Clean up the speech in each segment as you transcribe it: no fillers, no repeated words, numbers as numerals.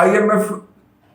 IMF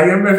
IMF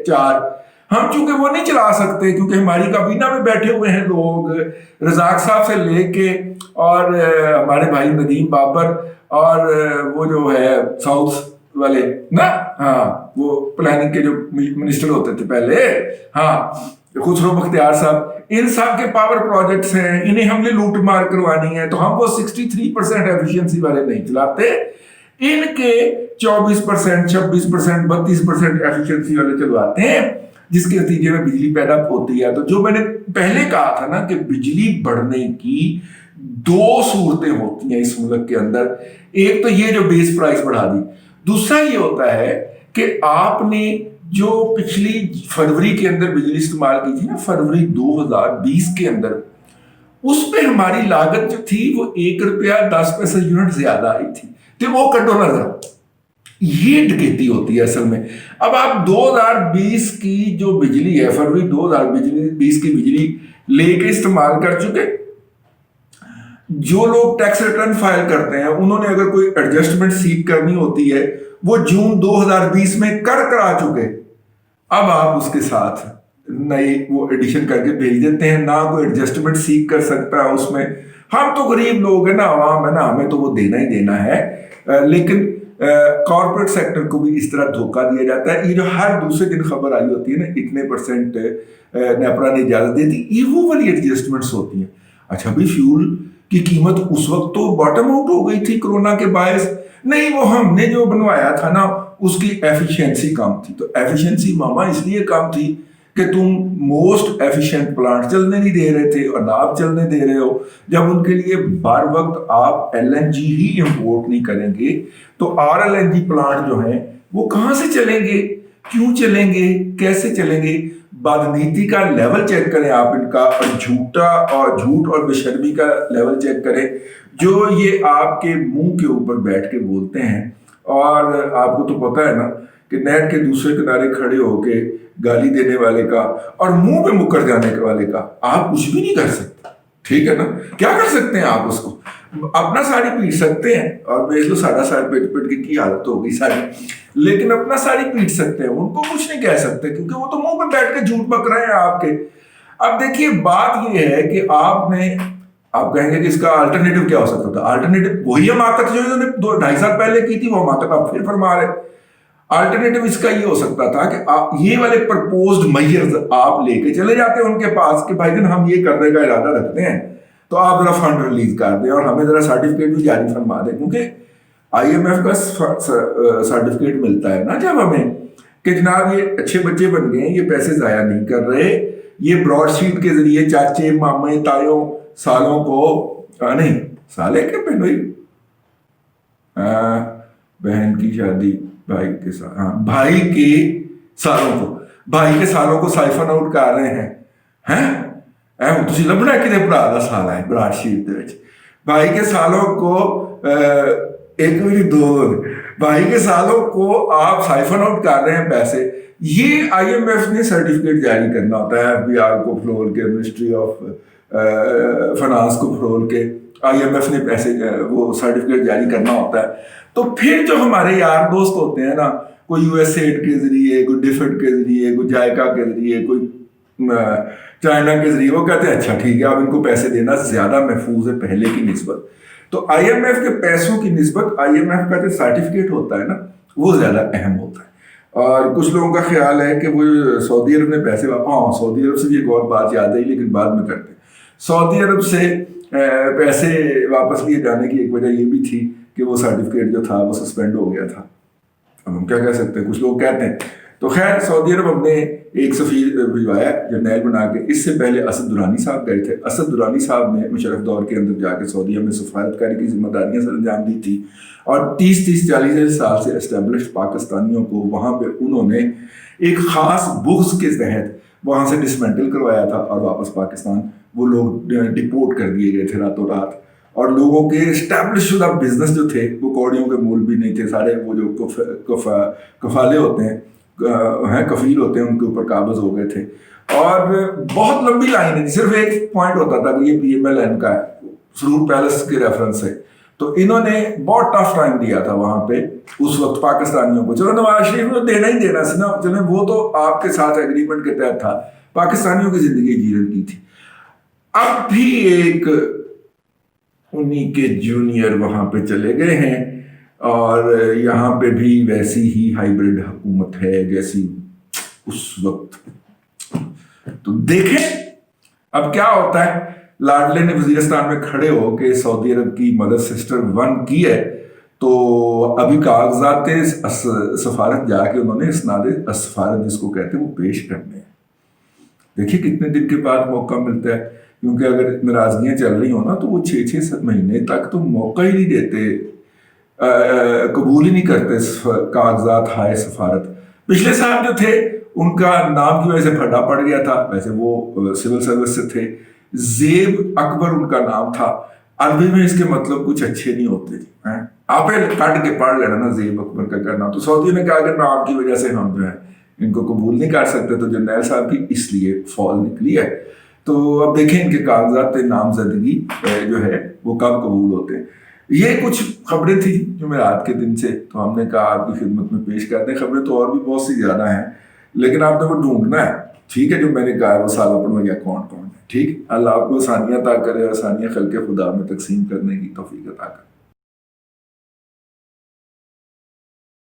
4, ہم چونکہ وہ نہیں چلا سکتے کیونکہ ہماری کابینہ میں بیٹھے ہوئے ہیں لوگ، رزاق صاحب سے لے کے اور ہمارے بھائی ندیم بابر اور وہ جو ہے ساؤتھ والے نا، ہاں وہ پلاننگ کے جو منسٹر ہوتے تھے پہلے، ہاں خسرو بختیار صاحب، ان سب کے پاور پروجیکٹس ہیں، انہیں ہم نے لوٹ مار کروانی ہے، تو ہم وہ 63% ایفیشنسی والے نہیں چلاتے، ان کے 24%، 26%، 32% ایفیشنسی والے چلواتے ہیں، جس کے نتیجے میں بجلی پیدا ہوتی ہے۔ تو جو میں نے پہلے کہا تھا نا کہ بجلی بڑھنے کی دو صورتیں ہوتی ہیں اس ملک کے اندر، ایک تو یہ جو بیس پرائس بڑھا دی، دوسرا یہ ہوتا ہے کہ آپ نے جو پچھلی فروری کے اندر بجلی استعمال کی تھی نا، فروری 2020 کے اندر، اس پہ ہماری لاگت جو تھی وہ 1 روپیہ 10 پیسے یونٹ زیادہ آئی تھی، تو وہ کٹو نظر، یہ ڈکیتی ہوتی ہے اصل میں۔ اب آپ 2020 کی جو بجلی ہے، فروری 2020 کی بجلی لے کے استعمال کر چکے، جو لوگ ٹیکس ریٹرن فائل کرتے ہیں انہوں نے اگر کوئی ایڈجسٹمنٹ سیک کرنی ہوتی ہے وہ جون 2020 میں کرا چکے، اب آپ اس کے ساتھ نئی وہ ایڈیشن کر کے بھیج دیتے ہیں، نہ کوئی ایڈجسٹمنٹ سیک کر سکتا ہے اس میں۔ ہم تو غریب لوگ ہیں نا، عوام ہے نا، ہمیں تو وہ دینا ہی دینا ہے، لیکن کارپوریٹ سیکٹر کو بھی اس طرح دھوکہ دیا جاتا ہے۔ یہ جو ہر دوسرے دن خبر آئی ہوتی ہے نا، اتنے پرسنٹ نیپرا نے اجازت دے دی، یہ وہ والی ایڈجسٹمنٹس ہوتی ہیں۔ اچھا بھی فیول کی قیمت اس وقت تو باٹم آؤٹ ہو گئی تھی کرونا کے باعث، نہیں وہ ہم نے جو بنوایا تھا نا اس کی ایفیشنسی کم تھی، تو ایفیشنسی ماما اس لیے کم تھی کہ تم موسٹ ایفیشینٹ پلانٹ چلنے نہیں دے رہے تھے، اور نہ آپ چلنے دے رہے ہو۔ جب ان کے لیے بار وقت آپ LNG ہی امپورٹ نہیں کریں گے تو RLNG پلانٹ جو ہیں وہ کہاں سے چلیں گے، کیوں چلیں گے، کیسے چلیں گے؟ بدنیتی کا لیول چیک کریں آپ ان کا، اور جھوٹ اور بے شرمی کا لیول چیک کریں جو یہ آپ کے منہ کے اوپر بیٹھ کے بولتے ہیں۔ اور آپ کو تو پتہ ہے نا کہ نیٹ کے دوسرے کنارے کھڑے ہو کے گالی دینے والے کا اور منہ پہ مکر جانے والے کا آپ کچھ بھی نہیں کر سکتے، ٹھیک ہے نا؟ کیا کر سکتے ہیں آپ؟ اس کو اپنا ساڑی پیٹ سکتے ہیں، اور بیچ لو ساڑا ساڑی پیٹ پیٹ کی حالت ہو گئی ساری، لیکن اپنا ساڑی پیٹ سکتے ہیں، ان کو کچھ نہیں کہہ سکتے کیونکہ وہ تو منہ پہ بیٹھ کے جھوٹ بک رہے ہیں آپ کے۔ اب دیکھیے بات یہ ہے کہ آپ کہیں گے کہ اس کا الٹرنیٹو کیا ہو سکتا تھا؟ الٹرنیٹو وہی ہمارتک جو انہوں نے 2-2.5 سال پہلے کی تھی، وہ ہمارتک آپ پھر فرما رہے۔ الٹرنیٹو اس کا یہ ہو سکتا تھا کہ یہ والے پرپوزڈ میئرز آپ لے کے چلے جاتے ہیں ان کے پاس کہ بھائی جان ہم یہ کرنے کا ارادہ رکھتے ہیں، تو آپ ذرا فنڈ ریلیز کر دیں اور ہمیں ذرا سرٹیفکیٹ بھی جاری فرما دیں، کیونکہ IMF کا سرٹیفکیٹ ملتا ہے نا جب ہمیں کہ جناب یہ اچھے بچے بن گئے ہیں، یہ پیسے ضائع نہیں کر رہے، یہ براڈ شیٹ کے ذریعے چاچے مامے تایوں سالوں کو نہیں سالے کے پہنوئی بہن کی شادی بھائی کے ساتھ، ہاں بھائی کے سالوں کو سائفن آؤٹ کر رہے ہیں۔ تسی لبنا کہ برا دا سال ہے براڈ شیٹ دے وچ بھائی کے سالوں کو ایک میری دو بھائی کے سالوں کو آپ سائفن آؤٹ کر رہے ہیں پیسے۔ یہ IMF نے سرٹیفکیٹ جاری کرنا ہوتا ہے، FBI کو فرول کے، منسٹری آف فنانس کو فرول کے IMF نے پیسے وہ سرٹیفکیٹ جاری کرنا ہوتا ہے۔ تو پھر جو ہمارے یار دوست ہوتے ہیں نا، کوئی USAID کے ذریعے، کوئی ڈیفڈ کے ذریعے، کوئی جائکا کے ذریعے، کوئی چائنا کے ذریعے، وہ کہتے ہیں اچھا ٹھیک ہے اب ان کو پیسے دینا زیادہ محفوظ ہے پہلے کی نسبت۔ تو IMF کے پیسوں کی نسبت IMF کا جو سرٹیفکیٹ ہوتا ہے نا وہ زیادہ اہم ہوتا ہے۔ اور کچھ لوگوں کا خیال ہے کہ وہ سعودی عرب نے پیسے سعودی عرب سے بھی ایک اور بات یاد آئی لیکن بعد میں کرتے ہیں۔ سعودی عرب سے پیسے واپس لیے جانے کی ایک وجہ یہ بھی تھی کہ وہ سرٹیفکیٹ جو تھا وہ سسپینڈ ہو گیا تھا۔ اب ہم کیا کہہ سکتے ہیں، کچھ لوگ کہتے ہیں۔ تو خیر سعودی عرب ہم نے ایک سفیر بھجوایا جرنیل بنا کے۔ اس سے پہلے اسد درانی صاحب گئے تھے۔ اسد درانی صاحب نے مشرف دور کے اندر جا کے سعودیہ میں سفارتکاری کی ذمہ داریاں سر انجام دی تھی، اور 30-40 سال سے اسٹیبلشڈ پاکستانیوں کو وہاں پہ انہوں نے ایک خاص بغض کے تحت وہاں سے ڈسمینٹل کروایا تھا، اور واپس پاکستان وہ لوگ ڈپورٹ کر دیے گئے تھے راتوں رات۔ اور لوگوں کے اسٹیبلش شدہ بزنس جو تھے وہ کوڑیوں کے مول بھی نہیں تھے، سارے وہ جو کفالے ہوتے ہیں، کفیل ہوتے ہیں، ان کے اوپر قابض ہو گئے تھے۔ اور بہت لمبی لائن ہے، صرف ایک پوائنٹ ہوتا تھا کہ یہ PMLN کا ہے، سرور پیلس کے ریفرنس ہے۔ تو انہوں نے بہت ٹف ٹائم دیا تھا وہاں پہ اس وقت پاکستانیوں کو. چلو نواز شریف کو دینا ہی دینا سی نا, چلو وہ تو آپ کے ساتھ ایگریمنٹ کے تحت تھا, پاکستانیوں کی زندگی جیرن کی تھی. اب بھی ایک انہی کے جونیئر وہاں پہ چلے گئے ہیں اور یہاں پہ بھی ویسی ہی ہائیبرڈ حکومت ہے جیسی اس وقت. تو دیکھیں اب کیا ہوتا ہے. لاڈلے نے وزیرستان میں کھڑے ہو کے سعودی عرب کی مدر سسٹر 1 کی ہے, تو ابھی کاغذات سفارت جا کے انہوں نے اسناد سفارت جس کو کہتے ہیں وہ پیش کرنے ہیں. دیکھیے کتنے دن کے بعد موقع ملتا ہے, کیونکہ اگر ناراضگیاں چل رہی ہوں نا تو وہ 6-7 مہینے تک تو موقع ہی نہیں دیتے, قبول ہی نہیں کرتے کاغذات ہائے سفارت. پچھلے سال جو تھے ان کا نام کی وجہ سے پھڈا پڑ گیا تھا, ویسے وہ سول سروس سے تھے, زیب اکبر ان کا نام تھا. عربی میں اس کے مطلب کچھ اچھے نہیں ہوتے جی, آپ کٹ کے پڑھ لینا نا زیب اکبر کا کیا نام. تو سعودی نے کہا کہ نام کی وجہ سے ہم جو ہے ان کو قبول نہیں کر سکتے, تو جرنیل صاحب کی اس لیے فال نکلی ہے. تو اب دیکھیں ان کے کاغذات نامزدگی جو ہے وہ کب قبول ہوتے ہیں. یہ کچھ خبریں تھیں جمعرات کے دن سے, تو ہم نے کہا آپ کی خدمت میں پیش کرتے ہیں. خبریں تو اور بھی بہت سی زیادہ ہیں, لیکن آپ نے وہ ڈھونڈنا ہے. ٹھیک ہے, جو میں نے کہا ہے وہ سالہ پڑھ یا کون ہے. ٹھیک, اللہ آپ کو آسانیاں عطا کرے, آسانیاں خلق خدا میں تقسیم کرنے کی توفیق عطا کرے.